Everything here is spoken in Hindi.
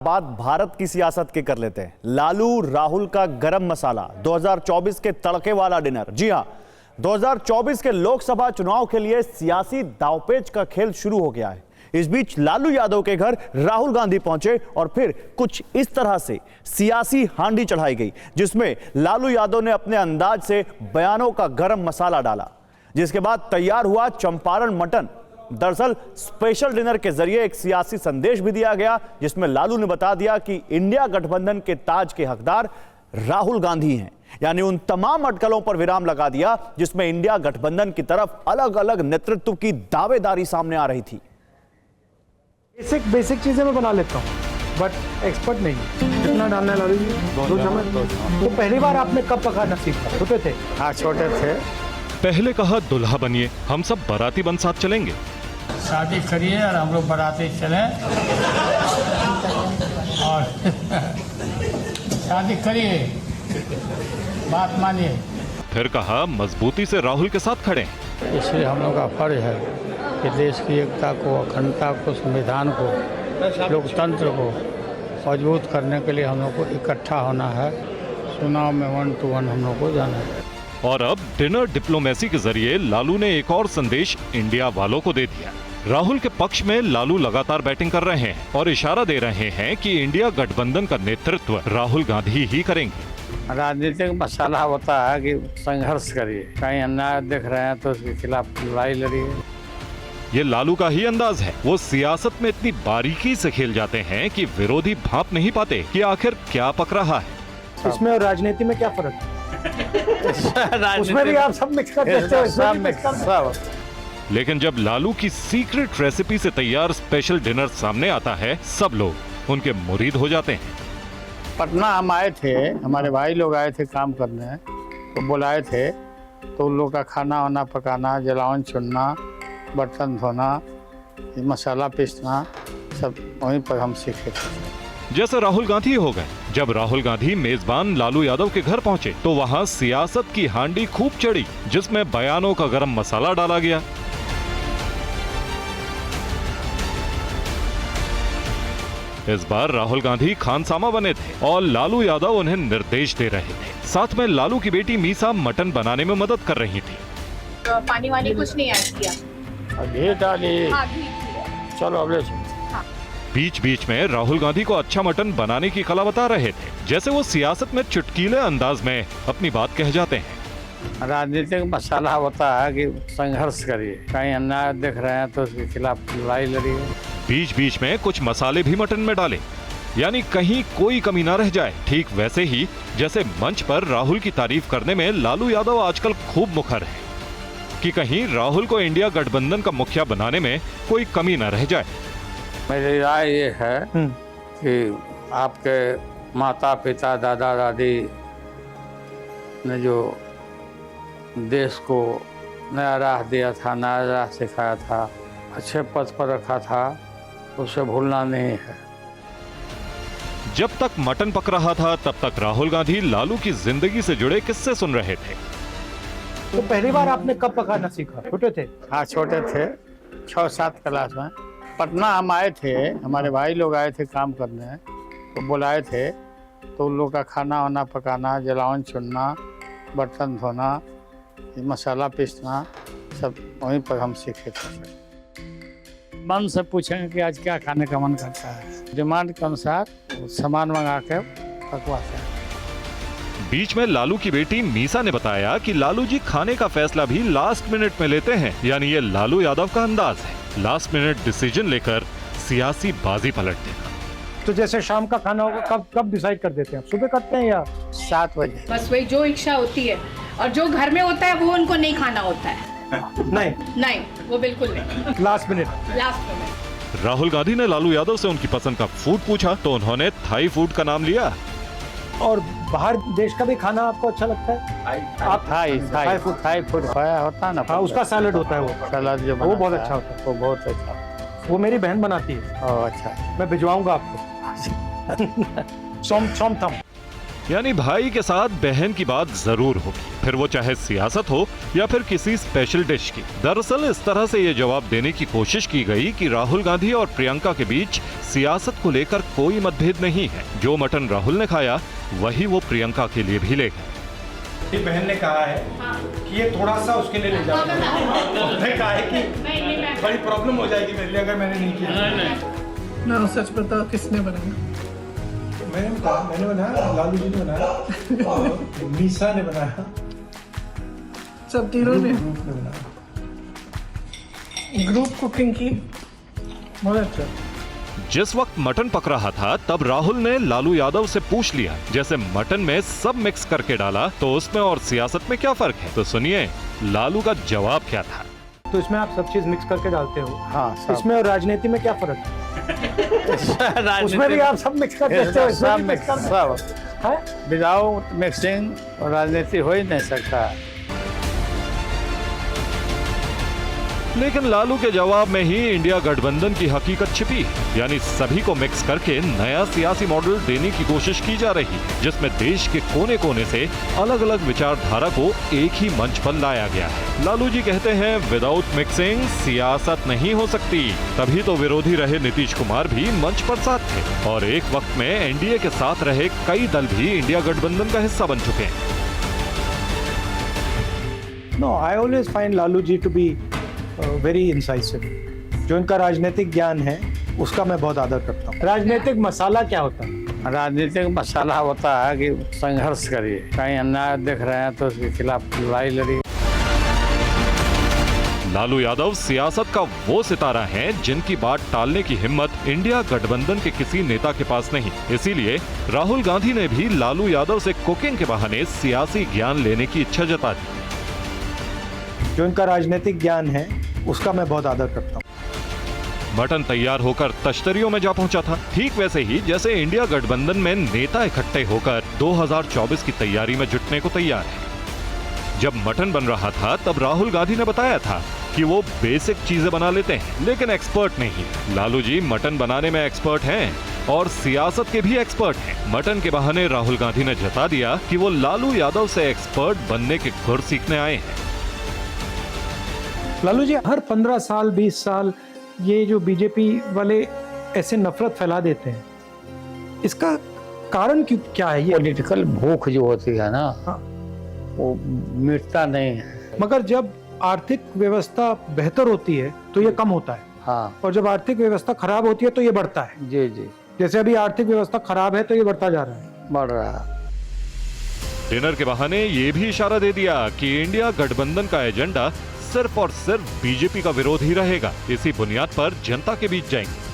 बात भारत की सियासत की कर लेते हैं। लालू राहुल का गरम मसाला 2024 के तड़के वाला डिनर। जी हां, 2024 के लोकसभा चुनाव के लिए सियासी दांवपेच का खेल शुरू हो गया है। इस बीच लालू यादव के घर राहुल गांधी पहुंचे और फिर कुछ इस तरह से सियासी हांडी चढ़ाई गई, जिसमें लालू यादव ने अपने अंदाज से बयानों का गरम मसाला डाला, जिसके बाद तैयार हुआ चंपारण मटन। दरअसल स्पेशल डिनर के जरिए एक सियासी संदेश भी दिया गया, जिसमें लालू ने बता दिया कि इंडिया गठबंधन के ताज के हकदार राहुल गांधी हैं। यानी उन तमाम अटकलों पर विराम लगा दिया जिसमें इंडिया गठबंधन की तरफ अलग अलग नेतृत्व की दावेदारी सामने आ रही थी। बेसिक चीजें मैं बना लेता हूँ, बट एक्सपर्ट नहीं। कितना डालना है लालू जी? 2 चम्मच। तो पहली बार आपने कब पकाना सीखा? छोटे थे? हाँ, छोटे थे। पहले कहा दुल्हा बनिए, हम सब बाराती बन साथ चलेंगे। शादी करिए और हम लोग बाराती चलें और शादी करिए, बात मानिए। फिर कहा मजबूती से राहुल के साथ खड़े। इसलिए हम लोग का फर्ज है कि देश की एकता को, अखंडता को, संविधान को, लोकतंत्र को मजबूत करने के लिए हम लोग को इकट्ठा होना है। चुनाव में 1 to 1 हम लोग को जाना है। और अब डिनर डिप्लोमेसी के जरिए लालू ने एक और संदेश इंडिया वालों को दे दिया। राहुल के पक्ष में लालू लगातार बैटिंग कर रहे हैं और इशारा दे रहे हैं कि इंडिया गठबंधन का नेतृत्व राहुल गांधी ही करेंगे। राजनीतिक मसाला होता है कि संघर्ष करिए, कहीं अन्याय देख रहे हैं तो उसके खिलाफ लड़ाई लड़िए। ये लालू का ही अंदाज है। वो सियासत में इतनी बारीकी से खेल जाते हैं कि विरोधी भांप नहीं पाते कि आखिर क्या पक रहा है। इसमें और राजनीति में क्या फर्क है? उसमें भी आप सब मिक्स कर देते हो। लेकिन जब लालू की सीक्रेट रेसिपी से तैयार स्पेशल डिनर सामने आता है, सब लोग उनके मुरीद हो जाते हैं। पटना हम आए थे, हमारे भाई लोग आए थे काम करने, तो बुलाए थे, तो उन लोग का खाना वाना पकाना, जलावन चुनना, बर्तन धोना, मसाला पीसना, सब वहीं पर हम सीखे थे। जैसे राहुल गांधी हो गए। जब राहुल गांधी मेजबान लालू यादव के घर पहुंचे तो वहां सियासत की हांडी खूब चढ़ी, जिसमें बयानों का गरम मसाला डाला गया। इस बार राहुल गांधी खानसामा बने थे और लालू यादव उन्हें निर्देश दे रहे थे। साथ में लालू की बेटी मीसा मटन बनाने में मदद कर रही थी। तो पानी वानी कुछ नहीं ऐड किया, घी डाली। हाँ, घी किया। चलो अगले। बीच बीच में राहुल गांधी को अच्छा मटन बनाने की कला बता रहे थे, जैसे वो सियासत में चुटकीले अंदाज में अपनी बात कह जाते हैं। राजनीतिक मसाला होता है कि संघर्ष करिए, कहीं अन्याय देख रहे हैं तो उसके खिलाफ लड़ाई लड़िए। बीच बीच में कुछ मसाले भी मटन में डाले, यानी कहीं कोई कमी ना रह जाए। ठीक वैसे ही जैसे मंच पर राहुल की तारीफ करने में लालू यादव आजकल खूब मुखर है कि कहीं राहुल को इंडिया गठबंधन का मुखिया बनाने में कोई कमी न रह जाए। मेरी राय ये है कि आपके माता पिता, दादा दादी ने जो देश को नया राह दिया था, नया राह सिखाया था, अच्छे पद पर रखा था, उसे भूलना नहीं है। जब तक मटन पक रहा था तब तक राहुल गांधी लालू की जिंदगी से जुड़े किस्से सुन रहे थे। तो पहली बार आपने कब पकाना सीखा? छोटे थे? हाँ, छोटे थे, 6-7 क्लास में। पटना हम आए थे, हमारे भाई लोग आए थे काम करने, तो बुलाए थे, तो उन लोग का खाना वाना पकाना, जलावन चुनना, बर्तन धोना, मसाला पीसना, सब वहीं पर हम सीखे थे। मन से पूछेंगे कि आज क्या खाने का मन करता है, डिमांड के अनुसार सामान मंगा के पकवाते हैं। बीच में लालू की बेटी मीसा ने बताया कि लालू जी खाने का फैसला भी लास्ट मिनट में लेते हैं, यानी ये लालू यादव का अंदाज है, लास्ट मिनट डिसीजन लेकर सियासी बाजी पलट देना। तो जैसे शाम का खाना होगा कब डिसाइड कर देते हैं? सुबह करते हैं या 7 बजे? बस वही जो इच्छा होती है, और जो घर में होता है वो उनको नहीं खाना होता है। नहीं, वो बिल्कुल नहीं। Last minute. राहुल गांधी ने लालू यादव से उनकी पसंद का फूड पूछा तो उन्होंने थाई फूड का नाम लिया। और बाहर देश का भी खाना आपको अच्छा लगता है? आप थाई फूड होता है ना? हाँ, उसका सैलड होता है, वो सलाद जो वो बहुत अच्छा होता है। वो बहुत अच्छा, वो मेरी बहन बनाती है। अच्छा, मैं भिजवाऊंगा आपको। सोम थम। यानी भाई के साथ बहन की बात जरूर होगी, फिर वो चाहे सियासत हो या फिर किसी स्पेशल डिश की। दरअसल इस तरह से ये जवाब देने की कोशिश की गई कि राहुल गांधी और प्रियंका के बीच सियासत को लेकर कोई मतभेद नहीं है। जो मटन राहुल ने खाया वही वो प्रियंका के लिए भी ले गए। मेरी बहन ने कहा है कि ये थोड़ा सा उसके लिए ले जाओ। उसने कहा है कि बड़ी प्रॉब्लम हो जाएगी मेरे लिए अगर मैंने नहीं किया। ना सच बताओ किसने बनाया? मैंने बनाया, लालू जी ने बनाया और मीसा ने बनाया, सब तीनों ने ग्रुप ने बनाया। ग्रुप कुकिंग की। बहुत अच्छा। जिस वक्त मटन पक रहा था तब राहुल ने लालू यादव से पूछ लिया, जैसे मटन में सब मिक्स करके डाला तो उसमें और सियासत में क्या फर्क है? तो सुनिए लालू का जवाब क्या था। तो इसमें आप सब चीज मिक्स करके डालते हो। हाँ, सब। इसमें और राजनीति में क्या फर्क है? उसमें भी आप सब मिक्स करके देते हो, इसमें भी मिक्स करते हो। सब विदाउट मिक्सिंग राजनीति हो ही नहीं सकता। लेकिन लालू के जवाब में ही इंडिया गठबंधन की हकीकत छिपी है। यानी सभी को मिक्स करके नया सियासी मॉडल देने की कोशिश की जा रही है, जिसमें देश के कोने कोने से अलग अलग विचारधारा को एक ही मंच पर लाया गया है। लालू जी कहते हैं विदाउट मिक्सिंग सियासत नहीं हो सकती। तभी तो विरोधी रहे नीतीश कुमार भी मंच पर साथ थे और एक वक्त में एनडीए के साथ रहे कई दल भी इंडिया गठबंधन का हिस्सा बन चुके हैं। No, I always find Lalu ji to be very incisive. जो इनका राजनीतिक ज्ञान है उसका मैं बहुत आदर करता हूँ। राजनीतिक मसाला क्या होता है? राजनीतिक मसाला होता है कि संघर्ष करिए, कहीं अन्याय देख रहे हैं तो उसके खिलाफ लड़ाई लड़िए। लालू यादव सियासत का वो सितारा है जिनकी बात टालने की हिम्मत इंडिया गठबंधन के किसी नेता के पास नहीं। इसीलिए राहुल गांधी ने भी लालू यादव से कुकिंग के बहाने सियासी ज्ञान लेने की इच्छा जता दी। जो इनका राजनीतिक ज्ञान है उसका मैं बहुत आदर करता हूँ। मटन तैयार होकर तश्तरियों में जा पहुंचा था, ठीक वैसे ही जैसे इंडिया गठबंधन में नेता इकट्ठे होकर 2024 की तैयारी में जुटने को तैयार है। जब मटन बन रहा था तब राहुल गांधी ने बताया था कि वो बेसिक चीजें बना लेते हैं लेकिन एक्सपर्ट नहीं। लालू जी मटन बनाने में एक्सपर्ट हैं और सियासत के भी एक्सपर्ट हैं। मटन के बहाने राहुल गांधी ने जता दिया कि वो लालू यादव से एक्सपर्ट बनने के गुर सीखने आए हैं। लालू जी हर 15 साल 20 साल ये जो बीजेपी वाले ऐसे नफरत फैला देते हैं, इसका कारण क्या है? ये पॉलिटिकल भूख जो होती है ना, हाँ। वो मिटता नहीं है। मगर जब आर्थिक व्यवस्था बेहतर होती है तो ये कम होता है। हाँ और जब आर्थिक व्यवस्था खराब होती है तो ये बढ़ता है। जी जी, जैसे अभी आर्थिक व्यवस्था खराब है तो ये बढ़ता जा रहा है। बढ़ रहा है। डिनर के बहाने ये भी इशारा दे दिया कि इंडिया गठबंधन का एजेंडा सिर्फ और सिर्फ बीजेपी का विरोध ही रहेगा। इसी बुनियाद पर जनता के बीच जाएंगे।